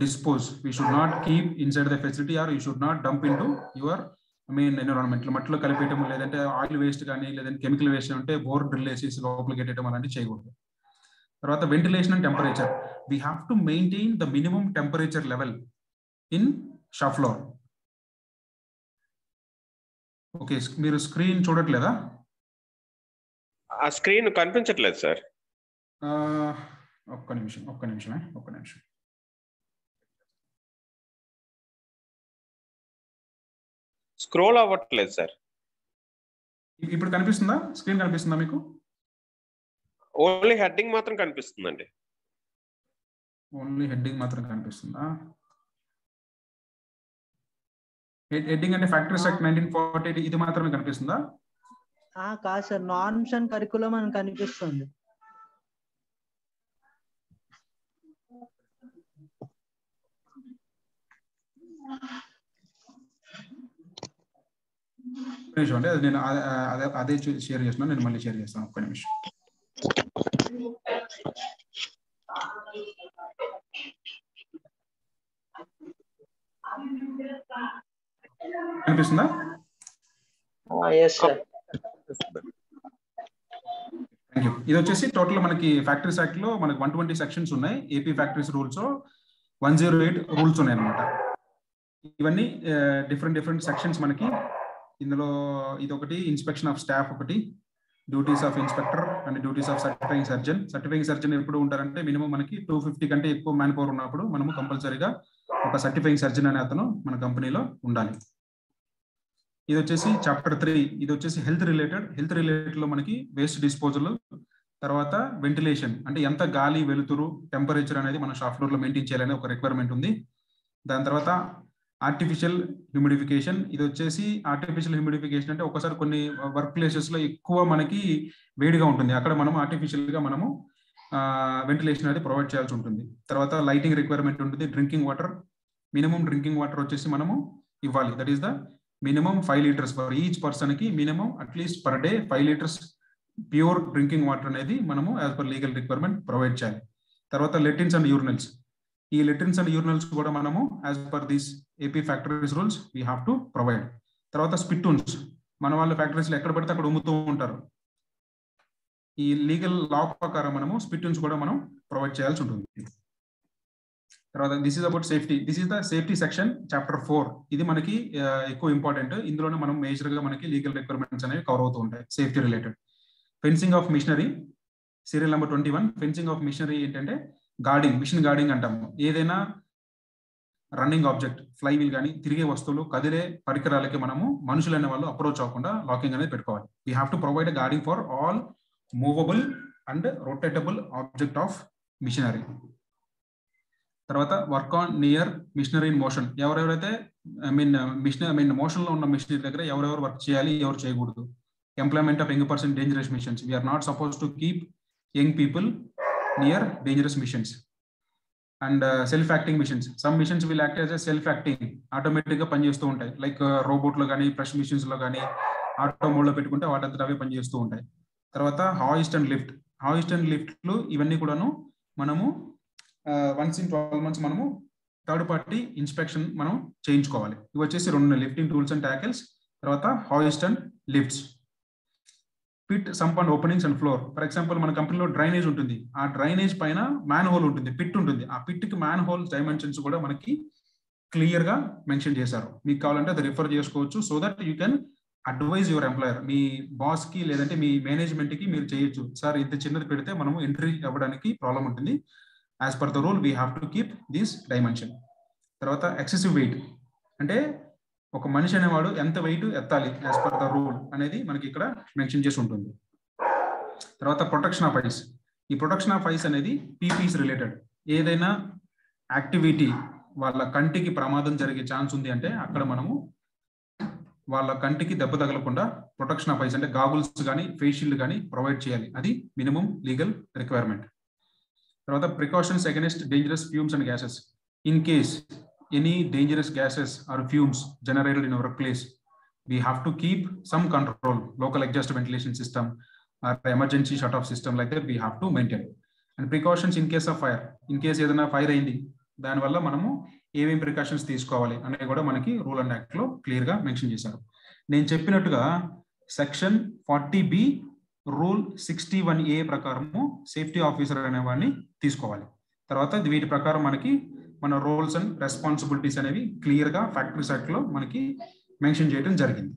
Speaker 1: dispose. We should not keep inside the facility or you should not dump into your environment. మట్టిలో కలిపేయటం, లేదంటే oil waste కానీ లేదంటే chemical waste ఉంటే bore drill వేసేసి లోపలికి పెట్టడం అలాంటివి చేయకూడదు. తర్వాత ventilation and temperature, we have to maintain the minimum temperature level in shop floor. Okay, మీరు స్క్రీన్ చూడట్లేదా?
Speaker 3: ఆ స్క్రీన్ కనిపించట్లేదు సార్.
Speaker 1: ఒక్క నిమిషం.
Speaker 3: స్క్రోల్ అవ్వట్లేదు సార్.
Speaker 1: ఇప్పుడు కనిపిస్తుందా? స్క్రీన్ కనిపిస్తుందా మీకు?
Speaker 3: ఓన్లీ హెడ్డింగ్ మాత్రం కనిపిస్తుందండి.
Speaker 1: ఓన్లీ హెడ్డింగ్ మాత్రం కనిపిస్తుందా? హెడ్డింగ్ అంటే ఫ్యాక్టరీస్ యాక్ట్ 1948 ఇది మాత్రమే కనిపిస్తుందా?
Speaker 2: కాదు సార్, నార్మ్స్ అండ్ కరికులం అని కనిపిస్తుంది.
Speaker 1: అంటే నేను అదే షేర్ చేస్తున్నాను, నేను మళ్ళీ షేర్ చేస్తాను. ఒక్క నిమిషం. కనిపిస్తుందా? Thank you. ఇది వచ్చేసి టోటల్ మనకి ఫ్యాక్టరీస్ యాక్ట్ లో మనకి 120 సెక్షన్స్ ఉన్నాయి. ఏపీ ఫ్యాక్టరీస్ రూల్స్ 108 రూల్స్ ఉన్నాయి అన్నమాట. ఇవన్నీ డిఫరెంట్ సెక్షన్స్ మనకి. ఇందులో ఇది ఒకటి, ఇన్స్పెక్షన్ ఆఫ్ స్టాఫ్ ఒకటి, duties of inspector and duties of certifying surgeon. Certifying surgeon ఎప్పుడు ఉంటారంటే మినిమం మనకి 250 కంటే ఎక్కువ మ్యాన్ పవర్ ఉన్నప్పుడు మనము కంపల్సరీగా ఒక సర్టిఫైయింగ్ సర్జన్ అనే అతను మన కంపెనీలో ఉండాలి. ఇది వచ్చేసి చాప్టర్ 3, ఇది వచ్చేసి హెల్త్ రిలేటెడ్ లో మనకి వేస్ట్ డిస్పోజల్, తర్వాత వెంటిలేషన్ అంటే ఎంత గాలి, వెలుతురు, టెంపరేచర్ అనేది మన షాప్ ఫ్లోర్ లో మెయింటైన్ చేయాలనే ఒక రిక్వైర్మెంట్ ఉంది. దాని తర్వాత ఆర్టిఫిషియల్ హ్యూమిడిఫికేషన్. ఇది వచ్చేసి ఆర్టిఫిషియల్ హ్యూమిడిఫికేషన్ అంటే ఒకసారి కొన్ని వర్క్ ప్లేసెస్ లో ఎక్కువ మనకి వేడిగా ఉంటుంది, అక్కడ మనం ఆర్టిఫిషియల్ గా మనము వెంటిలేషన్ అనేది ప్రొవైడ్ చేయాల్సి ఉంటుంది. తర్వాత లైటింగ్ రిక్వైర్మెంట్ ఉంటుంది. Drinking water, minimum drinking water వచ్చేసి మనము ఇవ్వాలి. That is the minimum 5 litres for each person కి, minimum at least per day 5 litres pure drinking water అనేది మనము as per legal requirement provide చేయాలి. తర్వాత లెట్రిన్స్ అండ్ యూరినల్స్, ఈ లెట్రిన్స్ అండ్ యూరినల్స్ కూడా మనము as per these AP factories rules we have to provide. తర్వాత spittoons, మన వాళ్ళ ఫ్యాక్టరీస్ లో ఎక్కడ పడితే అక్కడ ఉమ్ముతూ ఉంటారు. ఈ లీగల్ లా ప్రకారం మనము స్పిట్ నుంచి కూడా మనం ప్రొవైడ్ చేయాల్సి ఉంటుంది. తర్వాత this is about safety. This is the safety section chapter 4. ఇది మనకి ఎక్కువ ఇంపార్టెంట్. ఇందులోనే మనం మేజర్ గా మనకి లీగల్ రిక్వైర్మెంట్స్ అనేవి కవర్ అవుతూ ఉంటాయి safety related. Fencing of machinery, serial number 21. Fencing of machinery ఏంటంటే గార్డింగ్, మిషన్ గార్డింగ్ అంటాము. ఏదైనా రన్నింగ్ ఆబ్జెక్ట్, ఫ్లై వీల్ కానీ తిరిగే వస్తువులు, కదిలే పరికరాలకి మనము మనుషులు అనే వాళ్ళు అప్రోచ్ అవ్వకుండా లాకింగ్ అనేది పెట్టుకోవాలి. We have to provide guarding for all movable and rotatable object of machinery. తర్వాత work on near machinery in motion. ఎవరెవరైతే మోషన్ లో ఉన్న మిషనరీ దగ్గర ఎవరెవరు వర్క్ చేయాలి, ఎవరు చేయకూడదు. Employment of young person dangerous machines. We are not suppose to keep young people near dangerous machines. And self acting machines. Some machines will act as a self acting, automatic గా పనిచేస్తూ ఉంటాయి. Like robot లో కానీ press machines లో కానీ auto mode లో పెట్టుకుంటే వాటి అవే పనిచేస్తూ ఉంటాయి. తర్వాత hoist and lift. Hoist and లిఫ్ట్లు ఇవన్నీ కూడాను మనము వన్స్ ఇన్ 12 months మనము థర్డ్ పార్టీ ఇన్స్పెక్షన్ మనం చేయించుకోవాలి. ఇవి వచ్చేసి 2 లిఫ్టింగ్ టూల్స్ అండ్ ట్యాకిల్స్. తర్వాత hoist and lifts. Pit, sump and openings and floor. For example మన కంపెనీలో డ్రైనేజ్ ఉంటుంది. ఆ డ్రైనేజ్ పైన మ్యాన్ హోల్ ఉంటుంది, పిట్ ఉంటుంది. ఆ పిట్ కి మ్యాన్ హోల్ డైమెన్షన్స్ కూడా మనకి క్లియర్ గా మెన్షన్ చేశారు. మీకు కావాలంటే అది రిఫర్ చేసుకోవచ్చు. So that you can advise your employer. మీ బాస్ కి లేదంటే మీ మేనేజ్మెంట్ కి మీరు చేయొచ్చు, సార్ ఇంత చిన్నది పెడితే మనము ఎంట్రీ అవ్వడానికి ప్రాబ్లం ఉంటుంది. As per the rule we have to keep this dimension. తర్వాత ఎక్సెసివ్ వెయిట్ అంటే ఒక మనిషి అనేవాడు ఎంత వెయిట్ ఎత్తాలి యాజ్ పర్ ద రూల్ అనేది మనకి ఇక్కడ మెన్షన్ చేసి ఉంటుంది. తర్వాత ప్రొటెక్షన్ ఆఫ్ ఐస్. ఈ ప్రొటెక్షన్ ఆఫ్ ఐస్ అనేది పీపీస్ రిలేటెడ్. ఏదైనా యాక్టివిటీ వాళ్ళ కంటికి ప్రమాదం జరిగే ఛాన్స్ ఉంది అంటే అక్కడ మనము వాళ్ళ కంటికి దెబ్బ తగలకుండా ప్రొటెక్షన్ ఆఫ్ ఐస్ అంటే గాగుల్స్ కానీ ఫేస్ షీల్డ్ కానీ ప్రొవైడ్ చేయాలి. అది మినిమం లీగల్ రిక్వైర్మెంట్. తర్వాత precautions against dangerous fumes and gases. In case any dangerous gases or fumes generated in our workplace, we have to keep some control, local exhaust ventilation system or emergency shut off system like that we have to maintain. And precautions in case of fire. In case ఏదైనా fire అయింది దాని వల్ల మనము ఏమేం precautions తీసుకోవాలి అనేది కూడా మనకి రూల్ అండ్ యాక్ట్ లో క్లియర్ గా మెన్షన్ చేశారు. నేను చెప్పినట్టుగా సెక్షన్ 40B రూల్ 61A ప్రకారము సేఫ్టీ ఆఫీసర్ అనేవాడిని తీసుకోవాలి. తర్వాత వీటి ప్రకారం మనకి మన రోల్స్ అండ్ రెస్పాన్సిబిలిటీస్ అనేవి క్లియర్ గా ఫ్యాక్టరీస్ యాక్ట్ లో మనకి మెన్షన్ చేయడం జరిగింది.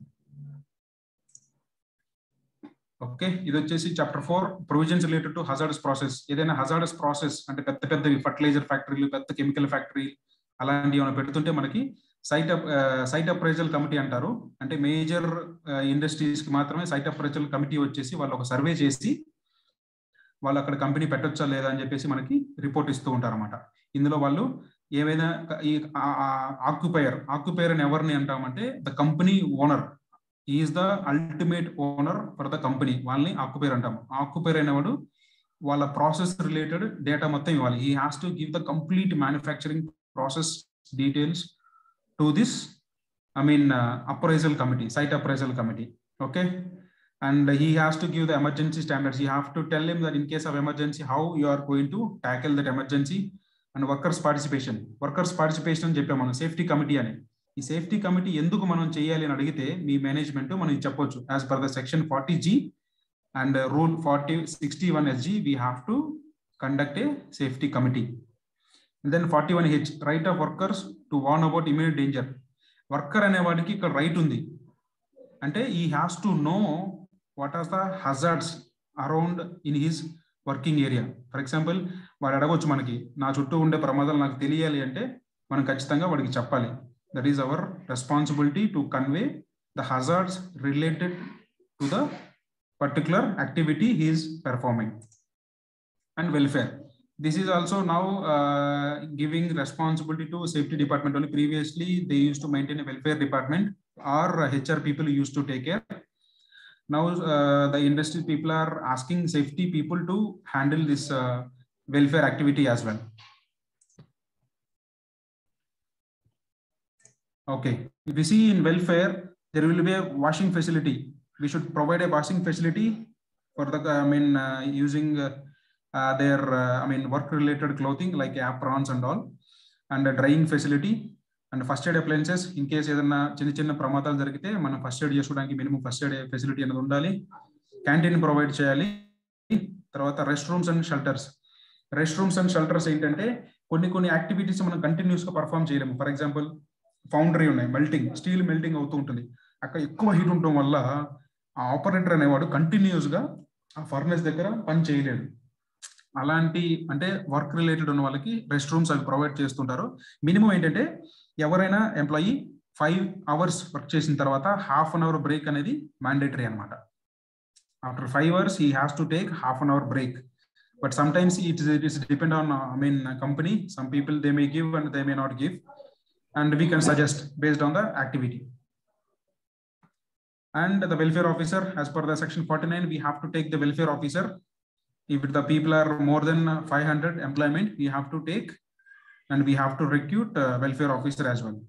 Speaker 1: ఓకే, ఇది వచ్చేసి chapter 4 provisions related to hazardous process. ఏదైనా హజార్డస్ ప్రాసెస్ అంటే పెద్ద పెద్ద ఫర్టిలైజర్ ఫ్యాక్టరీలు, పెద్ద కెమికల్ ఫ్యాక్టరీ అలాంటివి ఏమైనా పెడుతుంటే మనకి సైట్ అప్రైజల్ కమిటీ అంటారు. అంటే మేజర్ ఇండస్ట్రీస్ కి మాత్రమే సైట్ అప్రైజల్ కమిటీ వచ్చేసి వాళ్ళు ఒక సర్వే చేసి వాళ్ళు అక్కడ కంపెనీ పెట్టొచ్చా లేదా అని చెప్పేసి మనకి రిపోర్ట్ ఇస్తూ ఉంటారు అన్నమాట. ఇందులో వాళ్ళు ఏవైనా ఈ ఆక్యుపైర్ అని ఎవరిని అంటామంటే the company owner is the ultimate owner for the company. వాళ్ళని ఆక్యుపైర్ అంటాము. ఆక్యుపైర్ అనేవాడు వాళ్ళ ప్రాసెస్ రిలేటెడ్ డేటా మొత్తం ఇవ్వాలి. He has to give the complete manufacturing process details to this appraisal committee, site appraisal committee. Okay, and he has to give the emergency standards. You have to tell him that in case of emergency how you are going to tackle that emergency. And workers participation అని చెప్పాము మనం safety committee అని. ఈ safety committee ఎందుకు మనం చేయాలి అని అడిగితే మీ మేనేజ్మెంట్ మనం చెప్పొచ్చు. As per the section 40G and rule 61SG we have to conduct a safety committee. And then 41H right of workers to warn about immediate danger. Worker అనేవాడికి ఇక్కడ రైట్ ఉంది. అంటే he has to know what are the hazards around in his working area. For example వాడు అడగవచ్చు మనకి, నా చుట్టూ ఉండే ప్రమాదాలు నాకు తెలియాలి అంటే మనం ఖచ్చితంగా వాడికి చెప్పాలి. That is our responsibility to convey the hazards related to the particular activity he is performing. And welfare. This is also now giving responsibility to safety department only. Previously they used to maintain a welfare department or HR people used to take care. Now the industry people are asking safety people to handle this welfare activity as well. Okay, if you see in welfare there will be a washing facility. We should provide a washing facility for the using their work related clothing like aprons and all, and a drying facility and first aid appliances. In case ఏదైనా చిన్న చిన్న ప్రమాదాలు జరిగితే మనం first aid చేసుకోవడానికి minimum first aid facility అనేది ఉండాలి. Canteen provide చేయాలి. తర్వాత rest rooms and shelters. Rest rooms and shelters ఏంటంటే కొన్ని యాక్టివిటీస్ మనం కంటిన్యూస్ గా పర్ఫామ్ చేయలేము. ఫర్ ఎగ్జాంపుల్ ఫౌండరీ ఉన్నాయి, మెల్టింగ్, స్టీల్ మెల్టింగ్ అవుతూ ఉంటుంది. అక్కడ ఎక్కువ హీట్ ఉండటం వల్ల ఆ ఆపరేటర్ అనేవాడు కంటిన్యూస్ గా ఆ ఫర్నెస్ దగ్గర పని చేయలేడు. అలాంటి అంటే వర్క్ రిలేటెడ్ ఉన్న వాళ్ళకి రెస్ట్ రూమ్స్ అవి ప్రొవైడ్ చేస్తుంటారు. మినిమం ఏంటంటే ఎవరైనా ఎంప్లాయీ 5 hours వర్క్ చేసిన తర్వాత ½ an hour బ్రేక్ అనేది మ్యాండేటరీ అనమాట. After 5 hours he has to take ½ an hour break. But sometimes it is depend on company. Some people they may give and they may not give, and we can suggest based on the activity. And the welfare officer, as per the section 49, we have to take the welfare officer. If the people are more than 500 employment, we have to take and we have to recruit welfare officer as well.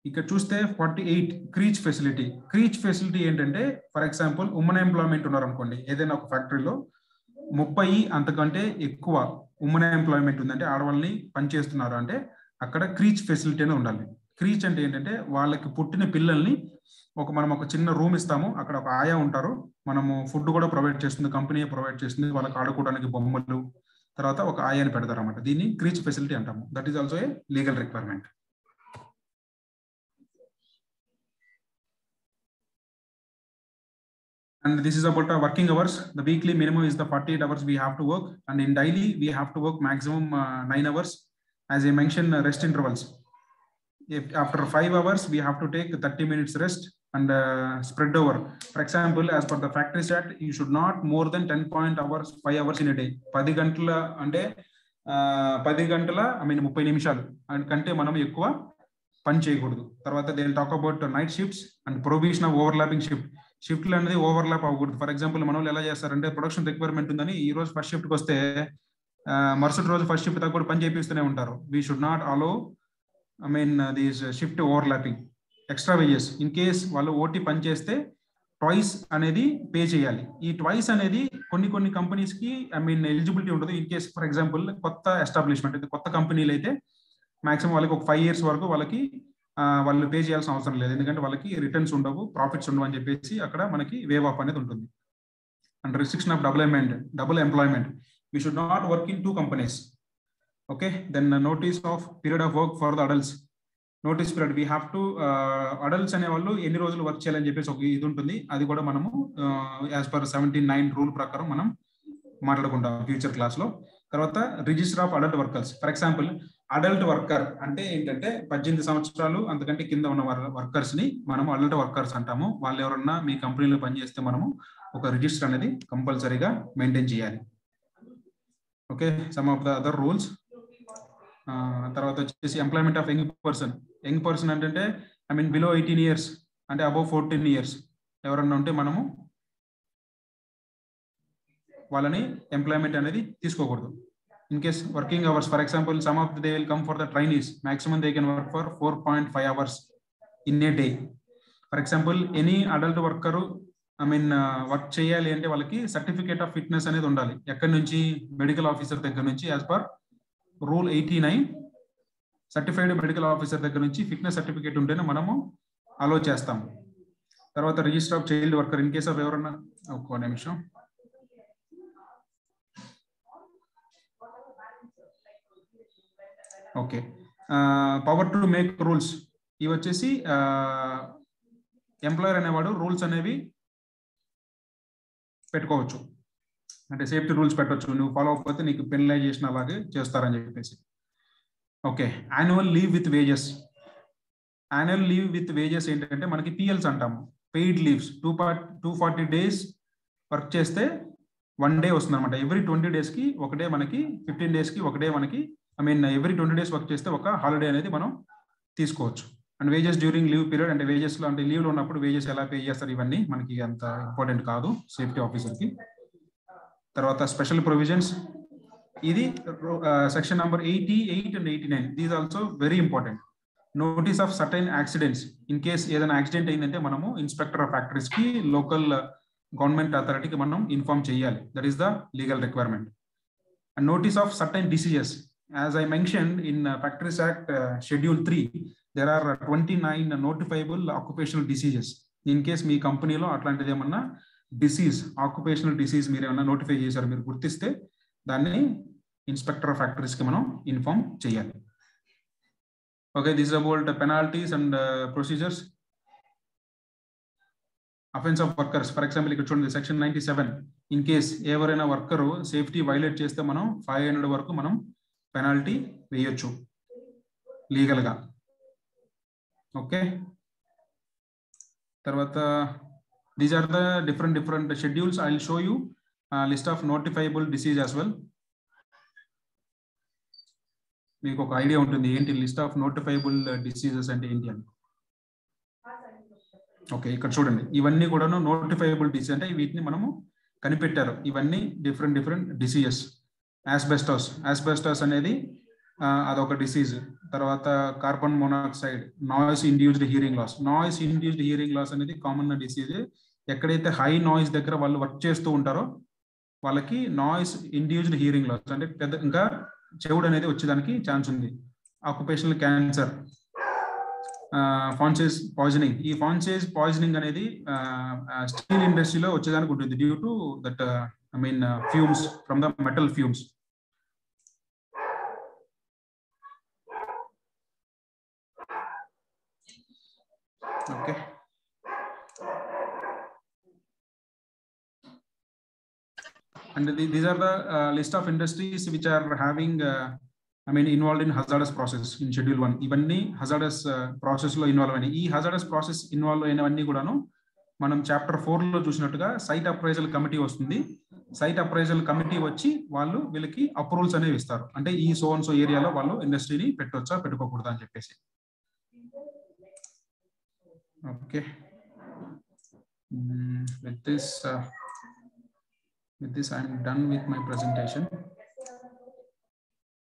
Speaker 1: ఇక్కడ చూస్తే 48 creche facility. Creche facility ఏంటంటే for example women employment ఉన్నారు అనుకోండి, ఏదైనా ఒక ఫ్యాక్టరీలో 30 అంతకంటే ఎక్కువ ఉమెన్ ఎంప్లాయ్మెంట్ ఉందంటే, ఆడవాళ్ళని పనిచేస్తున్నారు అంటే అక్కడ క్రీచ్ ఫెసిలిటీ అనేది ఉండాలి. క్రీచ్ అంటే ఏంటంటే వాళ్ళకి పుట్టిన పిల్లల్ని మనం ఒక చిన్న రూమ్ ఇస్తాము, అక్కడ ఒక ఆయా ఉంటారు, మనము ఫుడ్ కూడా ప్రొవైడ్ చేస్తుంది, కంపెనీ ప్రొవైడ్ చేస్తుంది, వాళ్ళకి ఆడుకోవడానికి బొమ్మలు, తర్వాత ఒక ఆయాని పెడతారు అన్నమాట. దీన్ని క్రీచ్ ఫెసిలిటీ అంటాము. That is also a legal requirement. And this is about our working hours. The weekly minimum is the 48 hours we have to work, and in daily we have to work maximum 9 hours. As I mentioned, rest intervals. If after 5 hours we have to take 30 minutes rest and spread over. For example, as per the Factories Act, you should not more than 5 hours in a day. 10 గంటల అంటే 10 గంటల 30 నిమిషాలు కంటే మనం ఎక్కువ పని చేయకూడదు. తర్వాత they will talk about night shifts and provision of overlapping shift. షిఫ్ట్లు అనేది ఓవర్లాప్ అవ్వకూడదు. ఫర్ ఎగ్జాంపుల్ మన వాళ్ళు ఎలా చేస్తారంటే ప్రొడక్షన్ రిక్వైర్మెంట్ ఉందని ఈ రోజు ఫస్ట్ షిఫ్ట్కి వస్తే మరుసటి రోజు ఫస్ట్ షిఫ్ట్ దాకా కూడా పని చేపిస్తూనే ఉంటారు. We should not allow this shift overlapping. Extra wages in case వాళ్ళు ఓటీ పని చేస్తే ట్వైస్ అనేది పే చేయాలి. ఈ ట్వైస్ అనేది కొన్ని కంపెనీస్ కి ఎలిజిబిలిటీ ఉంటుంది. ఇన్ కేస్ ఫర్ ఎగ్జాంపుల్ కొత్త ఎస్టాబ్లిష్మెంట్ అయితే, కొత్త కంపెనీలు అయితే మాక్సిమం వాళ్ళకి ఒక 5 years వరకు వాళ్ళకి వాళ్ళు పే చేయాల్సిన అవసరం లేదు, ఎందుకంటే వాళ్ళకి రిటర్న్స్ ఉండవు, ప్రాఫిట్స్ ఉండవు అని చెప్పేసి అక్కడ మనకి వేవ్ ఆఫ్ అనేది ఉంటుంది. And restriction of double employment. We should not work in 2 companies. Okay, then notice of period of work for the adults. Notice period we have to adults అనే వాళ్ళు ఎన్ని రోజులు వర్క్ చేయాలని చెప్పేసి ఒక ఇది ఉంటుంది. అది కూడా మనము యాజ్ పర్ 79 రూల్ ప్రకారం మనం మాట్లాడుకుంటాం ఫ్యూచర్ క్లాస్ లో. తర్వాత register of adult workers. For example adult worker అంటే ఏంటంటే 18 సంవత్సరాలు అంతకంటే కింద ఉన్న వర్కర్స్ ని మనము అడల్ట్ వర్కర్స్ అంటాము. వాళ్ళు ఎవరన్నా మీ కంపెనీలో పనిచేస్తే మనము ఒక రిజిస్టర్ అనేది కంపల్సరీగా మెయింటైన్ చేయాలి. Okay, some of the other rules. తర్వాత వచ్చేసి employment of young person. Young person అంటే బిలో 18 years అంటే అబౌవ్ 14 years ఎవరన్నా ఉంటే మనము వాళ్ళని ఎంప్లాయ్మెంట్ అనేది తీసుకోకూడదు. In case working hours, for example, some of they will come for the trainees. Maximum they can work for 4.5 hours in a day. For example, any adult worker work చేయాలి అంటే వాళ్ళకి certificate of fitness అనేది ఉండాలి. ఎక్కడి నుంచి? Medical officer దగ్గర నుంచి. As per rule 89 certified medical officer దగ్గర నుంచి ఫిట్నెస్ సర్టిఫికేట్ ఉంటేనే మనము అలో చేస్తాము. తర్వాత register of child worker. In case of ఎవరన్నా, ఒక్క నిమిషం, okay, power to make rules. ఇవి వచ్చేసి ఎంప్లాయర్ అనేవాడు రూల్స్ అనేవి పెట్టుకోవచ్చు, అంటే సేఫ్టీ రూల్స్ పెట్టవచ్చు. నువ్వు ఫాలో అవ్వకపోతే నీకు పెనలైజేషన్ అలాగే చేస్తారని చెప్పేసి. Okay, annual leave with wages. Annual leave with wages ఏంటంటే మనకి పిఎల్స్ అంటాము, పెయిడ్ లీవ్స్. 240 days వర్క్ చేస్తే 1 day వస్తుంది అనమాట. ఎవ్రీ 20 days కి ఒక డే మనకి, 15 days కి ఒక డే మనకి, ఎవ్రీ 20 days వర్క్ చేస్తే ఒక హాలిడే అనేది మనం తీసుకోవచ్చు. And wages during leave period, అంటే వేజెస్ లో అంటే లీవ్ లో ఉన్నప్పుడు వేజెస్ ఎలా పే చేస్తారు ఇవన్నీ మనకి అంత ఇంపార్టెంట్ కాదు సేఫ్టీ ఆఫీసర్ కి. తర్వాత స్పెషల్ ప్రొవిజన్స్. ఇది section number 88 and 89. These also very important. Notice of certain accidents. In case ఏదైనా యాక్సిడెంట్ అయిందంటే మనము ఇన్స్పెక్టర్ ఆఫ్ ఫ్యాక్టరీస్ కి, లోకల్ గవర్నమెంట్ అథారిటీకి మనం ఇన్ఫార్మ్ చేయాలి. That is the legal requirement. And notice of certain diseases. As I mentioned in Factories Act Schedule 3, there are 29 notifiable occupational diseases. In case మీ కంపెనీలో అట్లాంటిది ఏమన్నా disease, occupational disease మీరు ఏమైనా notify చేశారు, మీరు గుర్తిస్తే దాన్ని ఇన్స్పెక్టర్ ఆఫ్ ఫ్యాక్టరీస్కి మనం ఇన్ఫార్మ్ చేయాలి. Okay, this is about penalties and procedures. Offence of workers, for example ఇక్కడ చూడండి సెక్షన్ 97, ఇన్ కేస్ ఎవరైనా వర్కరు సేఫ్టీ వైలేట్ చేస్తే మనం 500 వరకు మనం పెనాల్టీ వేయొచ్చు లీగల్గా. ఓకే, తర్వాత these are the different schedules. I will show you list of notifiable disease as well. మీకు ఒక ఐడియా ఉంటుంది ఏంటి లిస్ట్ ఆఫ్ నోటిఫైబుల్ డిసీజెస్ అంటే ఏంటి అని. ఓకే, ఇక్కడ చూడండి ఇవన్నీ కూడా నోటిఫైబుల్ డిసీజ్ అంటే వీటిని మనము కనిపెట్టారు. ఇవన్నీ డిఫరెంట్ డిసీజెస్. యాస్బెస్టాస్ అనేది అదొక డిసీజ్. తర్వాత carbon monoxide, noise induced hearing loss అనేది కామన్ డిసీజ్. ఎక్కడైతే హై నాయిస్ దగ్గర వాళ్ళు వర్క్ చేస్తూ ఉంటారో వాళ్ళకి నాయిస్ ఇండ్యూస్డ్ హియరింగ్ లాస్ అంటే ఇంకా చెవుడు అనేది వచ్చేదానికి ఛాన్స్ ఉంది. ఆక్యుపేషనల్ క్యాన్సర్, ఫాన్సేజ్ పాయిజనింగ్. ఈ ఫాన్సేజ్ పాయిజనింగ్ అనేది స్టీల్ ఇండస్ట్రీలో వచ్చేదానికి ఉంటుంది due to that fumes from the metal fumes. Okay, and these are the list of industries which are having involved in hazardous process in schedule 1. ఇవన్నీ hazardous process లో involve అయినాయి. ఈ hazardous process ఇన్వాల్వ్ అయినవన్నీ కూడాను మనం chapter 4 లో చూసినట్టుగా site appraisal committee వస్తుంది. Site appraisal committee వచ్చి వాళ్ళు వీళ్ళకి అప్రూవల్స్ అనేవి ఇస్తారు. అంటే ఈ సో ఏరియాలో వాళ్ళు ఇండస్ట్రీని పెట్టొచ్చా పెట్టుకోకూడదా అని చెప్పేసి. Okay, with this I am done with my presentation.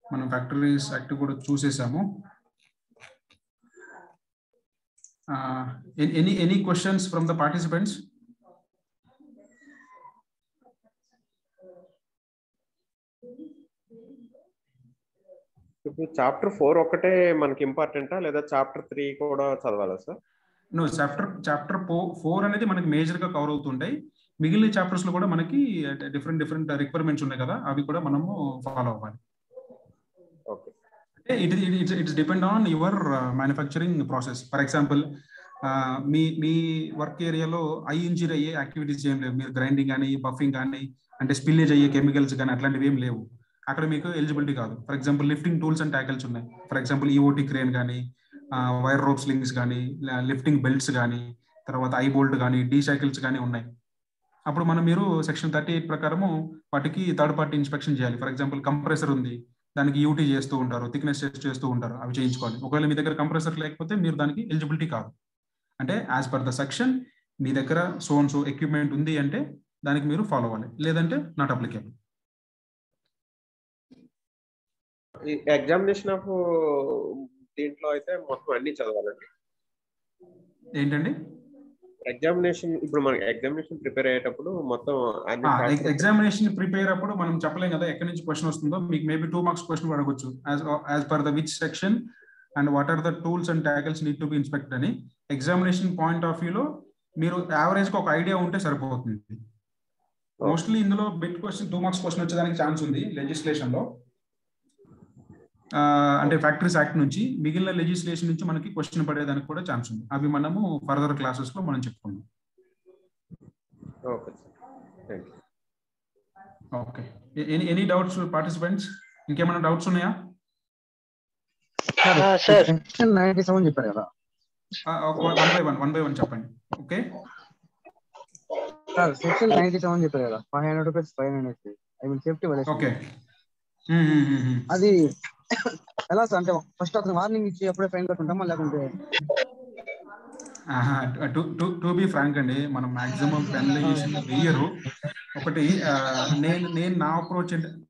Speaker 1: మనం ఫ్యాక్టరీస్ యాక్ట్ కూడా చూసేసాము. any questions from the participants?
Speaker 3: ఇప్పుడు చాప్టర్ 4 ఒకటే మనకి ఇంపార్టెంటా లేదా చాప్టర్ 3 కూడా చదవాలా సార్?
Speaker 1: నో, చాప్టర్ 4 అనేది మనకి మేజర్ గా కవర్ అవుతుంటాయి. మిగిలిన చాప్టర్స్ లో కూడా మనకి డిఫరెంట్ రిక్వైర్మెంట్స్ ఉన్నాయి కదా, అవి కూడా మనము ఫాలో అవ్వాలి. It's depend on your manufacturing process. For example me work ఏరియాలో ఐ ఇంజరీ అయ్యే యాక్టివిటీస్ ఏం లేవు. మీరు గ్రైండింగ్ కానీ బఫింగ్ కానీ అంటే స్పిల్లేజ్ అయ్యే కెమికల్స్ కానీ అట్లాంటివి ఏం లేవు. అక్కడ మీకు ఎలిజిబిలిటీ కాదు. For example lifting tools and tackles ఉన్నాయి. ఫర్ ఎగ్జాంపుల్ ఈఓటీ క్రేన్ కానీ, వైర్ రోప్ స్లింగ్స్ కానీ, లిఫ్టింగ్ బెల్ట్స్ కానీ, తర్వాత ఐ బోల్ట్ కానీ, డీ సైకిల్స్ కానీ ఉన్నాయి. అప్పుడు మీరు సెక్షన్ 38 ప్రకారము వాటికి థర్డ్ పార్టీ ఇన్స్పెక్షన్ చేయాలి. ఫర్ ఎగ్జాంపుల్ కంప్రెసర్ ఉంది, దానికి యూటీ చేస్తూ ఉంటారు, థిక్నెస్ టెస్ట్ చేస్తూ ఉంటారు, అవి చేయించుకోవాలి. ఒకవేళ మీ దగ్గర కంప్రెసర్ లేకపోతే మీరు దానికి ఎలిజిబిలిటీ కాదు. అంటే యాజ్ పర్ ద సెక్షన్ మీ దగ్గర సో ఎక్విప్మెంట్ ఉంది అంటే దానికి మీరు ఫాలో అవ్వాలి, లేదంటే నాట్ అప్లికేబుల్.
Speaker 3: ఎగ్జామినేషన్ ఆఫ్ దీంట్లో అయితే మొత్తం అన్ని చదవాలండి.
Speaker 1: ఏంటండి
Speaker 3: ఎగ్జామినేషన్? ఇప్పుడు మనకి ఎగ్జామినేషన్ ప్రిపేర్ అయ్యేటప్పుడు మొత్తం
Speaker 1: ఎగ్జామినేషన్ ప్రిపేర్ అప్పుడు మనం చెప్పలేం కదా ఎక్కడి నుంచి క్వశ్చన్ వస్తుందో. మీకు మేబీ 2 మార్క్స్ క్వశ్చన్ అడగొచ్చు as per the which section and what are the tools and tackles need to be inspected అని. ఎగ్జామినేషన్ పాయింట్ ఆఫ్ వ్యూలో మీరు యావరేజ్ గా ఒక ఐడియా ఉంటే సరిపోతుంది. మోస్ట్లీ ఇందులో బిట్ క్వశ్చన్ 2 మార్క్స్ క్వశ్చన్ వచ్చేదానికి ఛాన్స్ ఉంది లెజిస్లేషన్ లో. అంటే ఫ్యాక్టరీస్ యాక్ట్ నుంచి మిగిలిన లెజిస్లేషన్ నుంచి మనకి క్వశ్చన్ పడేదానికి కూడా ఛాన్స్ ఉంది. అవి మనము ఫర్దర్ క్లాసెస్ లో మనం చెప్పుకుందాం. Okay, any doubts participants? ఇంకేమైనా డౌట్స్ ఉన్నాయా?
Speaker 4: సెక్షన్ 97 చెప్పారు కదా,
Speaker 1: వన్ బై వన్ చెప్పండి. ఓకే
Speaker 4: సార్, సెక్షన్ 97 చెప్పారు కదా, 500 రూపీస్ ఫైన్ అనేది I mean safety violation.
Speaker 1: Okay,
Speaker 4: అది ఎలా సార్? అంటే ఫస్ట్ అతను వార్నింగ్ ఇచ్చి అప్పుడే ఫైన్ కట్టుకుంటామా లేకుంటే?
Speaker 1: టు బి ఫ్రాంక్ అండి, మనం మాక్సిమం పెనలైజేషన్ వేయరు. ఒకటి నేను నా అప్రోచ్